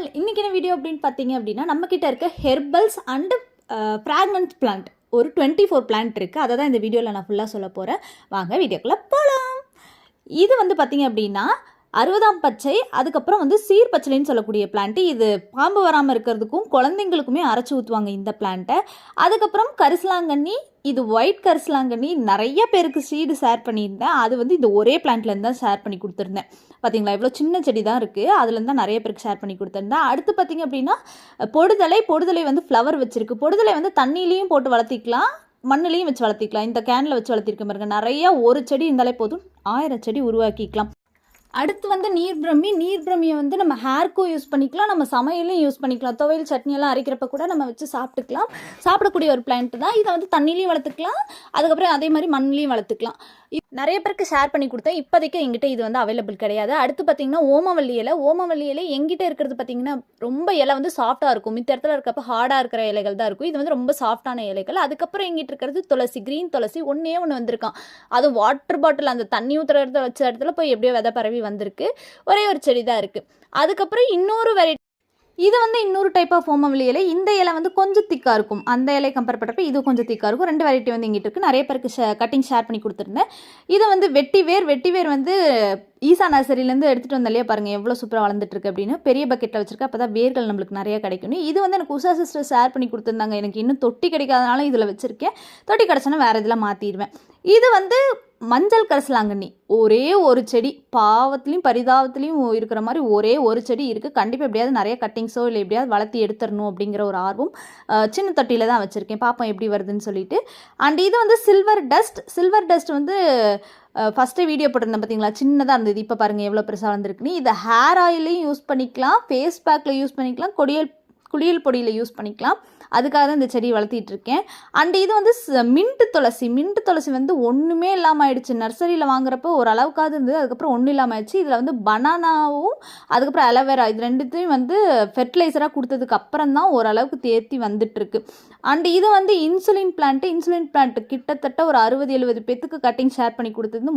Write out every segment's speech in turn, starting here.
All இன்றைக்கி என்ன video அப்படின்னு பார்த்தீங்க அப்படின்னா நம்மக்கிட்ட இருக்க ஹெர்பல்ஸ் அண்டு ஃப்ராக்னன்ஸ் பிளான்ட் ஒரு 24 பிளான்ட் இருக்குது. அதை தான் இந்த வீடியோவில் நான் ஃபுல்லாக சொல்ல போகிறேன். வாங்க வீடியோக்குள்ளே போகலாம். இது வந்து பார்த்திங்க அப்படின்னா 60ஆம் பச்சை, அதுக்கப்புறம் வந்து சீர் பச்சளைன்னு சொல்லக்கூடிய பிளான்ட்டு. இது பாம்பு வராமல் இருக்கிறதுக்கும் குழந்தைங்களுக்குமே அரைச்சி ஊற்றுவாங்க இந்த பிளான்ட்டை. அதுக்கப்புறம் கரிசலாங்கண்ணி, இது ஒயிட் கரிசலாங்கண்ணி. நிறைய பேருக்கு சீடு ஷேர் பண்ணியிருந்தேன். அது வந்து இந்த ஒரே பிளான்ட்லேருந்து தான் ஷேர் பண்ணி கொடுத்துருந்தேன். பார்த்தீங்களா, இவ்வளோ சின்ன செடி தான் இருக்குது. அதுலேருந்து தான் நிறைய பேருக்கு ஷேர் பண்ணி கொடுத்துருந்தேன். அடுத்து பார்த்திங்க அப்படின்னா பொடுதலை வந்து ஃப்ளவர் வச்சுருக்கு. பொடுதலை வந்து தண்ணியிலையும் போட்டு வளர்த்திக்கலாம், மண்ணிலையும் வச்சு வளர்த்திக்கலாம். இந்த கேனில் வச்சு வளர்த்திருக்க பாருங்க. நிறையா ஒரு செடி இருந்தாலே போதும் 1000 செடி உருவாக்கிக்கலாம். அடுத்து வந்து நீர்பிரமியை வந்து நம்ம ஹேர்க்கும் யூஸ் பண்ணிக்கலாம், நம்ம சமையலையும் யூஸ் பண்ணிக்கலாம். துவையல் சட்னியெல்லாம் அரைக்கிறப்ப கூட நம்ம வச்சு சாப்பிட்டுக்கலாம். சாப்பிடக்கூடிய ஒரு பிளான்ட் தான். இதை வந்து தண்ணிலையும் வளர்த்துக்கலாம், அதுக்கப்புறம் அதே மாதிரி மண்ணிலையும் வளர்த்துக்கலாம். நிறைய பேருக்கு ஷேர் பண்ணி கொடுத்தேன். இப்போதைக்கு எங்கிட்ட இது வந்து அவைலபிள் கிடையாது. அடுத்து பார்த்திங்கன்னா ஓமவல்லி இலை எங்கிட்ட இருக்கிறது பார்த்திங்கன்னா ரொம்ப இலை வந்து சாஃப்டாக இருக்கும். மித்த இடத்துல இருக்கப்போ ஹார்டாக இருக்கிற இலைகள் தான் இருக்கும். இது வந்து ரொம்ப சாஃப்டான இலைகள். அதுக்கப்புறம் எங்கிட்ட இருக்கிறது துளசி, க்ரீன் துளசி. ஒன்றே வந்திருக்கான். அது வாட்டர் பாட்டில் அந்த தண்ணி ஊற்றுற இடத்துல வச்ச இடத்துல போய் எப்படியோ விதை பரவி வந்திருக்கு. ஒரே ஒரு செடி தான் இருக்குது. அதுக்கப்புறம் இன்னொரு வெரைட்டி, இது வந்து இன்னொரு டைப் ஆஃப் ஓமவல்லி இலை. இந்த இலை வந்து கொஞ்சம் திக்காக இருக்கும். அந்த இலை கம்பேர் பண்ணுறப்ப இது கொஞ்சம் திக்காக இருக்கும். 2 வெரைட்டி வந்து எங்கிட்ட இருக்குது. நிறைய பேருக்கு கட்டிங் ஷேர் பண்ணி கொடுத்துருந்தேன். இது வந்து வெட்டிவேர் வந்து ஈசா நர்சரியிலேருந்து எடுத்துகிட்டு வந்த இல்லையா, பாருங்கள் எவ்வளோ சூப்பராக வளர்ந்துட்டுருக்கு அப்படின்னு. பெரிய பக்கெட்டில் வச்சுருக்கேன். அப்போ தான் வேர்கள் நம்மளுக்கு நிறையா கிடைக்கும். இது வந்து எனக்கு உஷா சிஸ்டர் ஷேர் பண்ணி கொடுத்துருந்தாங்க. எனக்கு இன்னும் தொட்டி கிடைக்காதனால இதில் வச்சுருக்கேன். தொட்டி கிடச்சோன்னா வேறு இதில் மாற்றிடுவேன். இது வந்து மஞ்சள் கரிசலாங்கண்ணி. ஒரே ஒரு செடி, பாவத்துலேயும் பரிதாபத்துலேயும் இருக்கிற மாதிரி ஒரே ஒரு செடி இருக்குது. கண்டிப்பாக எப்படியாவது நிறைய கட்டிங்ஸோ இல்லை எப்படியாவது வளர்த்தி எடுத்துடணும் அப்படிங்கிற ஒரு ஆர்வம். சின்ன தொட்டியில் தான் வச்சுருக்கேன், பார்ப்போம் எப்படி வருதுன்னு சொல்லிட்டு. அண்ட் இது வந்து சில்வர் டஸ்ட் வந்து ஃபஸ்ட்டு வீடியோ போட்டிருந்தேன் பார்த்தீங்களா, சின்னதாக இருந்தது. இப்போ பாருங்கள் எவ்வளோ பெருசாக வந்திருக்குன்னு. இதை ஹேர் ஆயிலையும் யூஸ் பண்ணிக்கலாம், ஃபேஸ் பேக்கில் யூஸ் பண்ணிக்கலாம், குளியல் பொடியில் யூஸ் பண்ணிக்கலாம். அதுக்காக தான் இந்த செடி வளர்த்திட்டு இருக்கேன். அண்ட் இது வந்து மின்ட்டு துளசி வந்து ஒன்றுமே இல்லாமல் ஆயிடுச்சு. நர்சரியில் வாங்குறப்போ ஓரளவுக்காவது இருந்தது, அதுக்கப்புறம் ஒன்றும் இல்லாமல் ஆயிடுச்சு. இதில் வந்து பனானாவும் அதுக்கப்புறம் அலோவேரா இது ரெண்டுத்தையும் வந்து ஃபெர்டிலைசராக கொடுத்ததுக்கு அப்புறம் தான் ஓரளவுக்கு தேர்த்தி வந்துட்டுருக்கு. அண்ட் இது வந்து இன்சுலின் பிளான்ட் கிட்டத்தட்ட ஒரு 60-70 பேத்துக்கு கட்டிங் ஷேர் பண்ணி கொடுத்தது.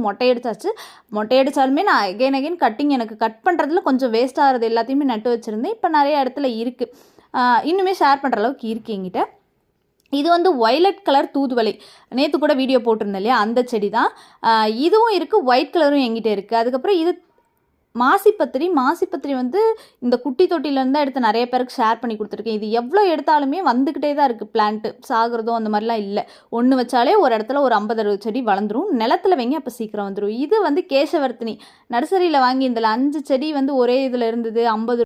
மொட்டையடிச்சாலுமே நான் அகைன் கட்டிங் எனக்கு கட் பண்ணுறதுல கொஞ்சம் வேஸ்ட் ஆகிறது எல்லாத்தையுமே நட்டு வச்சுருந்தேன். இப்போ நிறைய இடத்துல இருக்குது, இன்னுமே ஷேர் பண்ணுற அளவுக்கு இருக்குது என்கிட்ட. இது வந்து ஒய்லட் கலர் தூதுவளை. நேற்று கூட வீடியோ போட்டிருந்தேன் இல்லையா, அந்த செடி தான். இதுவும் இருக்குது, ஒயிட் கலரும் என்கிட்ட இருக்குது. அதுக்கப்புறம் இது மாசிப்பத்திரி வந்து இந்த குட்டி தொட்டிலேருந்து எடுத்து நிறைய பேருக்கு ஷேர் பண்ணி கொடுத்துருக்கேன். இது எவ்வளோ எடுத்தாலுமே வந்துக்கிட்டே தான் இருக்குது. பிளான்ட்டு சாகிறதோ அந்த மாதிரிலாம் இல்லை. ஒன்று வச்சாலே ஒரு இடத்துல ஒரு 50-60 செடி வளர்ந்துடும். நிலத்தில் வைங்க, அப்போ சீக்கிரம் வந்துடும். இது வந்து கேசவர்த்தினி. நர்சரியில் வாங்கி இதில் 5 செடி வந்து ஒரே இதில் இருந்தது, 50